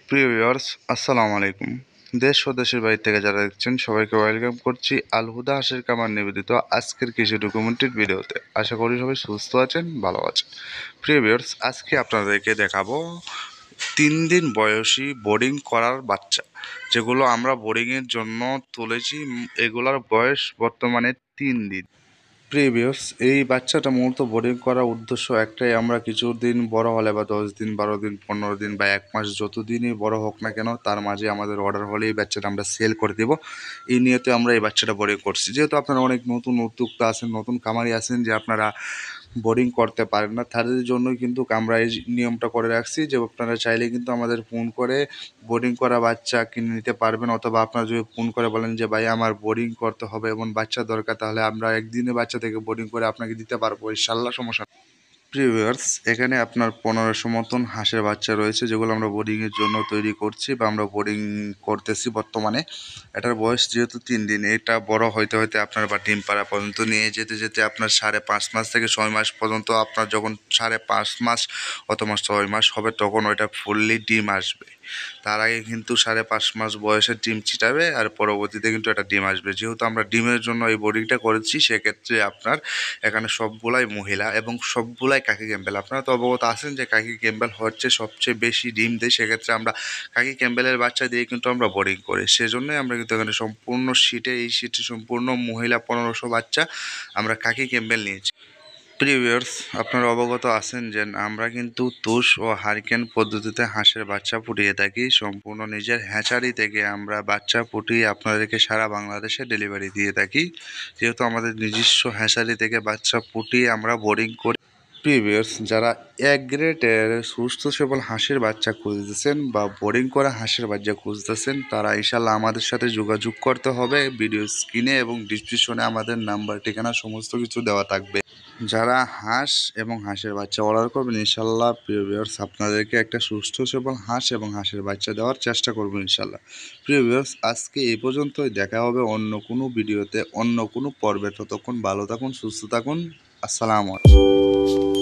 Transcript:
প্রিয় ভিউয়ার্স, আসসালামু আলাইকুম। দেশ ও দেশের বাইরে থেকে যারা দেখছেন সবাইকে ওয়েলকাম করছি আল হুদা হাঁসের খামার নিবেদিত আজকের কৃষি ডকুমেন্টারি ভিডিওতে। আশা করি সবাই সুস্থ আছেন, ভালো আছেন। প্রিয় ভিউয়ার্স, আজকে আপনাদেরকে দেখাবো 3 দিন বয়সী বোর্ডিং করার বাচ্চা, যেগুলো আমরা বোর্ডিংয়ের জন্য তুলেছি। এগুলোর বয়স বর্তমানে 3 দিন। প্রিভিয়াস এই বাচ্চাটা মূলত বোর্ডিং করার উদ্দেশ্য একটাই, আমরা কিছুদিন বড় হলে বা 10 দিন, 12 দিন, 15 দিন বা 1 মাস যতদিনই বড় হোক না কেন, তার মাঝে আমাদের অর্ডার হলে এই বাচ্চাটা আমরা সেল করে দেবো। এই নিয়তে আমরা এই বাচ্চাটা বোর্ডিং করছি। যেহেতু আপনারা অনেক নতুন উদ্যোক্তা আছেন, নতুন খামারি আছেন, যে আপনারা বোর্ডিং করতে পারেন না, তাদের জন্যই কিন্তু আমরা এই নিয়মটা করে রাখছি যে আপনারা চাইলে কিন্তু আমাদের ফোন করে বোর্ডিং করা বাচ্চা কিনে নিতে পারবেন। অথবা আপনারা যদি ফোন করে বলেন যে ভাই আমার বোর্ডিং করতে হবে এবং বাচ্চা দরকার, তাহলে আমরা একদিনে বাচ্চা থেকে বোর্ডিং করে আপনাকে দিতে পারবো ইনশাল্লাহ, সমস্যা নেই। প্রিয় ভিউয়ার্স, এখানে আপনার 1500 মতন হাঁসের বাচ্চা রয়েছে, যেগুলো আমরা বোর্ডিংয়ের জন্য তৈরি করছি বা আমরা বোর্ডিং করতেছি বর্তমানে। এটার বয়স যেহেতু 3 দিন, এটা বড় হইতে হইতে আপনার বা ডিম পাড়া পর্যন্ত নিয়ে যেতে যেতে আপনার 5.5 মাস থেকে 6 মাস পর্যন্ত, আপনার যখন 5.5 মাস অথবা 6 মাস হবে তখন ওইটা ফুললি ডিম আসবে। তার আগে কিন্তু 5.5 মাস বয়সে ডিম ছিটাবে, আর পরবর্তীতে কিন্তু এটা ডিম আসবে। যেহেতু আমরা ডিমের জন্য এই বোর্ডিংটা করেছি, সেক্ষেত্রে আপনার এখানে সবগুলাই মহিলা এবং সবগুলাই কাকি ক্যাম্বেল। আপনারা তো অবগত আছেন যে কাকি ক্যাম্বেল হচ্ছে সবচেয়ে বেশি ডিম দেয়। সেক্ষেত্রে আমরা কাকি ক্যাম্বেলের বাচ্চা দিয়ে কিন্তু আমরা বোর্ডিং করি। সেজন্যই আমরা কিন্তু এখানে সম্পূর্ণ এই শীটে সম্পূর্ণ মহিলা 1500 বাচ্চা আমরা কাকি ক্যাম্বেল নিয়েছি। প্রিয় ভিউয়ার্স, আপনারা অবগত আছেন যে আমরা কিন্তু তুষ ও হারিকেন পদ্ধতিতে হাঁসের বাচ্চা ফুটিয়ে থাকি। সম্পূর্ণ নিজের হ্যাচারি থেকে আমরা বাচ্চা ফুটিয়ে আপনাদেরকে সারা বাংলাদেশে ডেলিভারি দিয়ে থাকি। যেহেতু আমাদের নিজস্ব হ্যাচারি থেকে বাচ্চা ফুটিয়ে আমরা বোর্ডিং করি। প্রিয় ভিউয়ার্স, যারা 1 গ্রেডের সুস্থ সবল হাঁসের বাচ্চা খুঁজতেছেন বা বোর্ডিং করা হাঁসের বাচ্চা খুঁজতেছেন, তারা ইনশাল্লাহ আমাদের সাথে যোগাযোগ করতে হবে। ভিডিও স্ক্রিনে এবং ডিসক্রিপশনে আমাদের নাম্বার, ঠিকানা সমস্ত কিছু দেওয়া থাকবে। যারা হাঁস এবং হাঁসের বাচ্চা অর্ডার করবেন, ইনশাল্লাহ প্রিয় ভিউয়ার্স আপনাদেরকে একটা সুস্থ সবল হাঁস এবং হাঁসের বাচ্চা দেওয়ার চেষ্টা করব ইনশাল্লাহ। প্রিয় ভিউয়ার্স, আজকে এই পর্যন্তই। দেখা হবে অন্য কোনো ভিডিওতে, অন্য কোনো পর্বে। ততক্ষণ ভালো থাকুন, সুস্থ থাকুন। আসসালামু আলাইকুম।